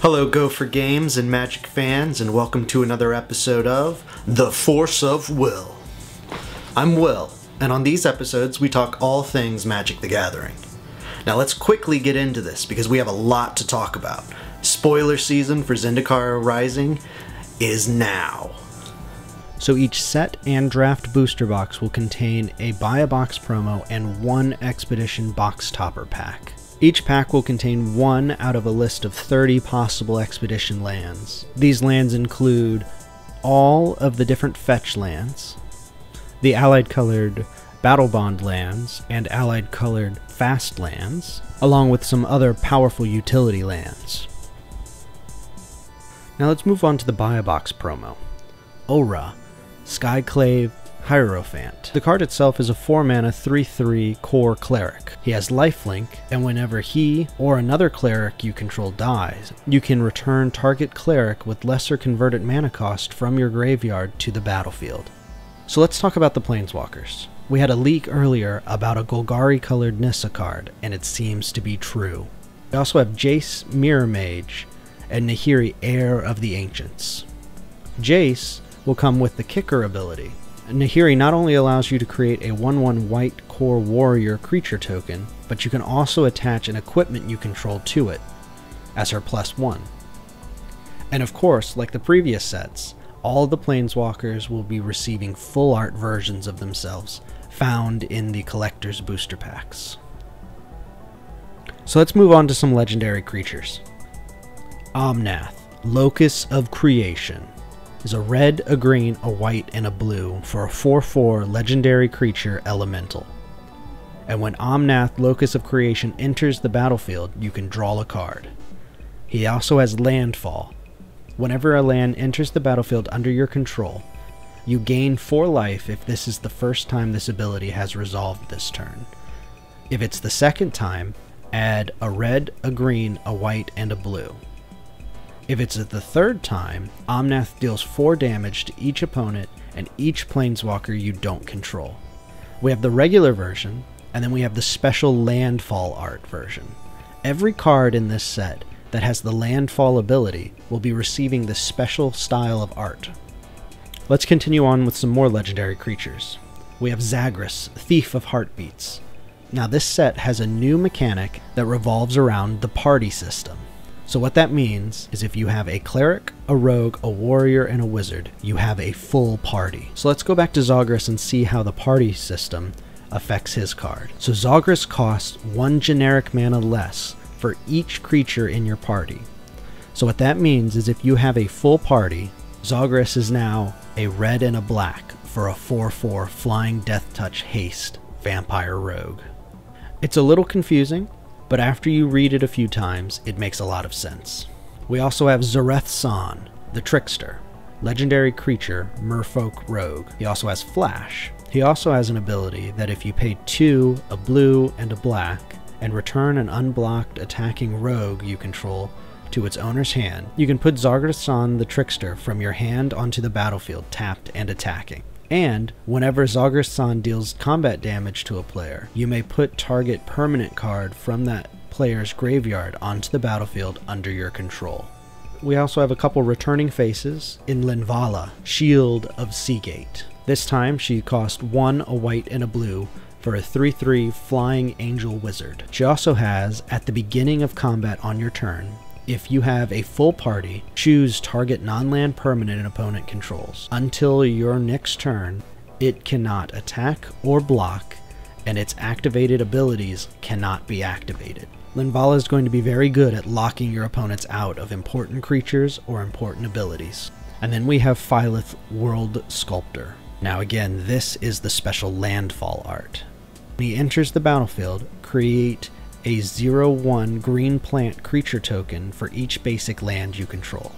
Hello Gopher Games and Magic fans, and welcome to another episode of The Force of Will. I'm Will, and on these episodes we talk all things Magic the Gathering. Now let's quickly get into this because we have a lot to talk about. Spoiler season for Zendikar Rising is now. So each set and draft booster box will contain a buy a box promo and one expedition box topper pack. Each pack will contain one out of a list of 30 possible expedition lands. These lands include all of the different fetch lands, the allied colored battle bond lands, and allied colored fast lands, along with some other powerful utility lands. Now let's move on to the buy a box promo. Aura, Skyclave, Hierophant. The card itself is a 4-mana 3/3 core cleric. He has lifelink, and whenever he or another cleric you control dies, you can return target cleric with lesser converted mana cost from your graveyard to the battlefield. So let's talk about the Planeswalkers. We had a leak earlier about a Golgari colored Nissa card, and it seems to be true. We also have Jace, Mirror Mage, and Nahiri, Heir of the Ancients. Jace will come with the Kicker ability. Nahiri not only allows you to create a 1/1 white core warrior creature token, but you can also attach an equipment you control to it as her +1. And of course, like the previous sets, all the Planeswalkers will be receiving full art versions of themselves found in the collector's booster packs. So let's move on to some legendary creatures. Omnath, Locus of Creation, is a red, a green, a white, and a blue for a 4/4 legendary creature elemental. And when Omnath, Locus of Creation, enters the battlefield, you can draw a card. He also has Landfall. Whenever a land enters the battlefield under your control, you gain 4 life if this is the first time this ability has resolved this turn. If it's the second time, add a red, a green, a white, and a blue. If it's at the third time, Omnath deals 4 damage to each opponent and each planeswalker you don't control. We have the regular version, and then we have the special Landfall art version. Every card in this set that has the Landfall ability will be receiving this special style of art. Let's continue on with some more legendary creatures. We have Zagras, Thief of Heartbeats. Now this set has a new mechanic that revolves around the party system. So what that means is if you have a cleric, a rogue, a warrior, and a wizard, you have a full party. So let's go back to Zagras and see how the party system affects his card. So Zagras costs 1 generic mana less for each creature in your party. So what that means is if you have a full party, Zagras is now a red and a black for a 4/4 Flying Death Touch Haste Vampire Rogue. It's a little confusing, but after you read it a few times, it makes a lot of sense. We also have Zareth-San, the Trickster, legendary creature, Merfolk Rogue. He also has Flash. He also has an ability that if you pay 2, a blue, and a black, and return an unblocked attacking rogue you control to its owner's hand, you can put Zareth-San the Trickster from your hand onto the battlefield tapped and attacking. And whenever Zagras-San deals combat damage to a player, you may put target permanent card from that player's graveyard onto the battlefield under your control. We also have a couple returning faces in Linvala, Shield of Seagate. This time she cost 1, a white, and a blue for a 3/3 Flying Angel Wizard. She also has, at the beginning of combat on your turn, if you have a full party, choose target non-land permanent an opponent controls. Until your next turn, it cannot attack or block, and its activated abilities cannot be activated. Linvala is going to be very good at locking your opponents out of important creatures or important abilities. And then we have Phylith, World Sculptor. Now again, this is the special Landfall art. When he enters the battlefield, create a 0/1 green plant creature token for each basic land you control,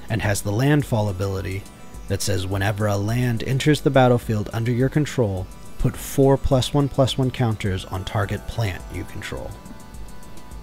and has the Landfall ability that says whenever a land enters the battlefield under your control, put 4 +1/+1 counters on target plant you control.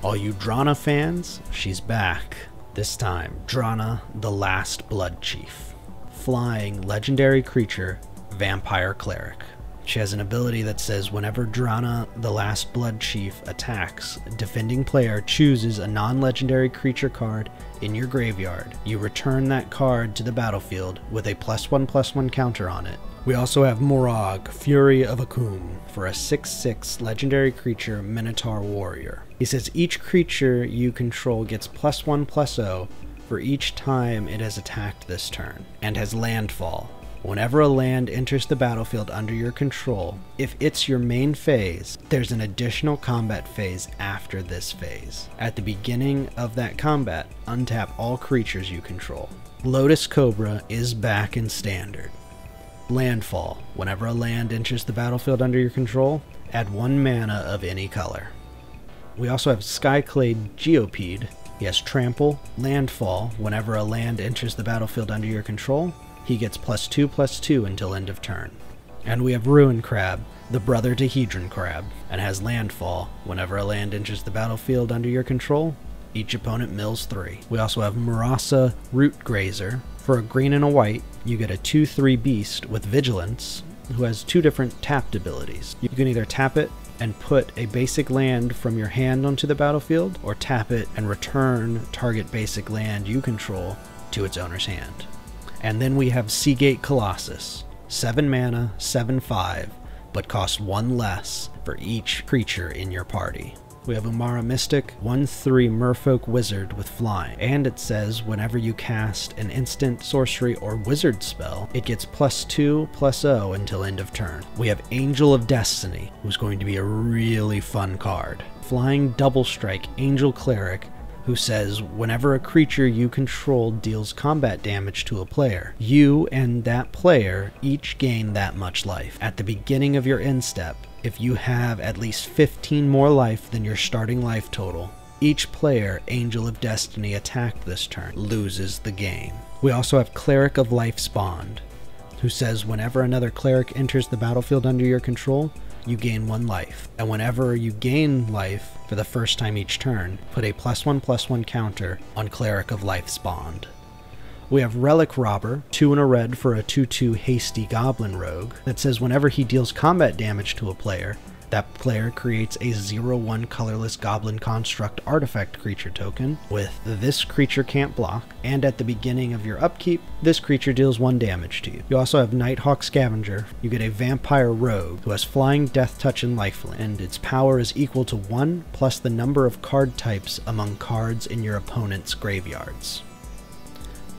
All you Drana fans, she's back. This time, Drana, the Last Blood Chief. Flying legendary creature, Vampire Cleric. She has an ability that says whenever Drana, the Last Blood Chief, attacks, defending player chooses a non-legendary creature card in your graveyard. You return that card to the battlefield with a +1/+1 counter on it. We also have Morag, Fury of Akum, for a 6/6 legendary creature Minotaur Warrior. He says each creature you control gets +1/+0 for each time it has attacked this turn, and has landfall. Whenever a land enters the battlefield under your control, if it's your main phase, there's an additional combat phase after this phase. At the beginning of that combat, untap all creatures you control. Lotus Cobra is back in Standard. Landfall. Whenever a land enters the battlefield under your control, add 1 mana of any color. We also have Skyclade Geopede. He has Trample, Landfall. Whenever a land enters the battlefield under your control, he gets +2/+2 until end of turn. And we have Ruin Crab, the brother to Hedron Crab, and has Landfall. Whenever a land enters the battlefield under your control, each opponent mills 3. We also have Mirasa Root Grazer. For a green and a white, you get a 2/3 beast with Vigilance, who has 2 different tapped abilities. You can either tap it and put a basic land from your hand onto the battlefield, or tap it and return target basic land you control to its owner's hand. And then we have Seagate Colossus, 7 mana, 7/5, but costs 1 less for each creature in your party. We have Umara Mystic, 1/3 Merfolk Wizard with flying, and it says whenever you cast an instant, sorcery, or wizard spell, it gets +2/+0 until end of turn. We have Angel of Destiny, who's going to be a really fun card. Flying double strike Angel Cleric, who says whenever a creature you control deals combat damage to a player, you and that player each gain that much life. At the beginning of your end step, if you have at least 15 more life than your starting life total, each player Angel of Destiny attacked this turn loses the game. We also have Cleric of Life's Bond, who says whenever another cleric enters the battlefield under your control, you gain 1 life, and whenever you gain life for the first time each turn, put a +1/+1 counter on Cleric of Life's Bond. We have Relic Robber, 2 and a red for a 2/2 hasty goblin rogue, that says whenever he deals combat damage to a player, that player creates a 0/1 colorless goblin construct artifact creature token with this creature can't block, and at the beginning of your upkeep, this creature deals 1 damage to you. You also have Nighthawk Scavenger. You get a vampire rogue who has flying, death touch, and lifelink, and its power is equal to 1 plus the number of card types among cards in your opponent's graveyards.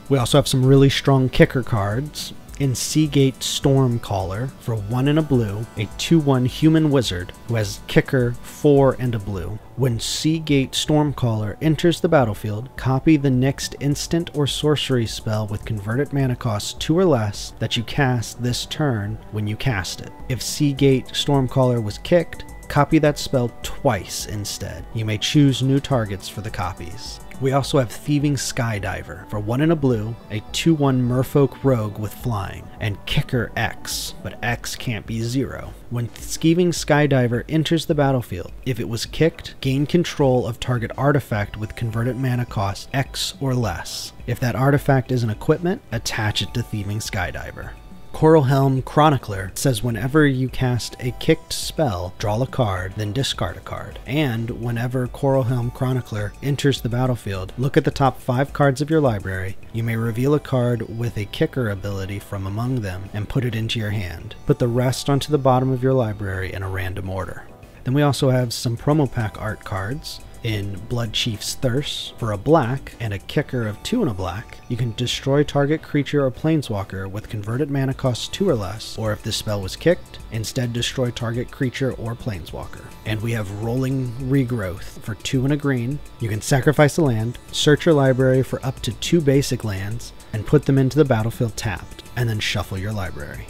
We also have some really strong kicker cards. In Seagate Stormcaller, for 1 and a blue, a 2/1 human wizard who has kicker, 4 and a blue. When Seagate Stormcaller enters the battlefield, copy the next instant or sorcery spell with converted mana cost 2 or less that you cast this turn when you cast it. If Seagate Stormcaller was kicked, copy that spell twice instead. You may choose new targets for the copies. We also have Thieving Skydiver, for 1 and a blue, a 2/1 Merfolk Rogue with flying, and kicker X, but X can't be 0. When Thieving Skydiver enters the battlefield, if it was kicked, gain control of target artifact with converted mana cost X or less. If that artifact is an equipment, attach it to Thieving Skydiver. Coralhelm Chronicler says whenever you cast a kicked spell, draw a card, then discard a card. And whenever Coralhelm Chronicler enters the battlefield, look at the top 5 cards of your library. You may reveal a card with a kicker ability from among them and put it into your hand. Put the rest onto the bottom of your library in a random order. Then we also have some promo pack art cards. In Blood Chief's Thirst, for a black and a kicker of 2 and a black, you can destroy target creature or planeswalker with converted mana cost 2 or less, or if this spell was kicked, instead destroy target creature or planeswalker. And we have Rolling Regrowth, for 2 and a green. You can sacrifice a land, search your library for up to 2 basic lands, and put them into the battlefield tapped, and then shuffle your library.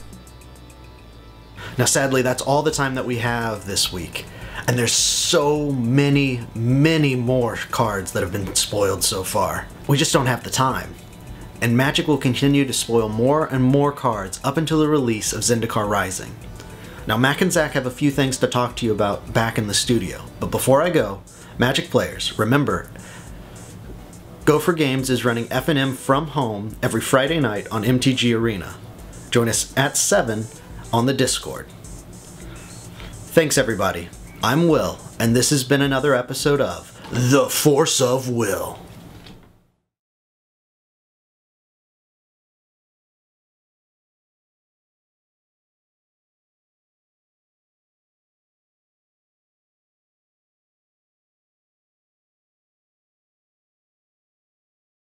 Now sadly, that's all the time that we have this week. And there's so many more cards that have been spoiled so far. We just don't have the time. And Magic will continue to spoil more and more cards up until the release of Zendikar Rising. Now Mac and Zach have a few things to talk to you about back in the studio. But before I go, Magic players, remember, Go For Games is running F&M from home every Friday night on MTG Arena. Join us at 7 on the Discord. Thanks everybody. I'm Will, and this has been another episode of The Force of Will.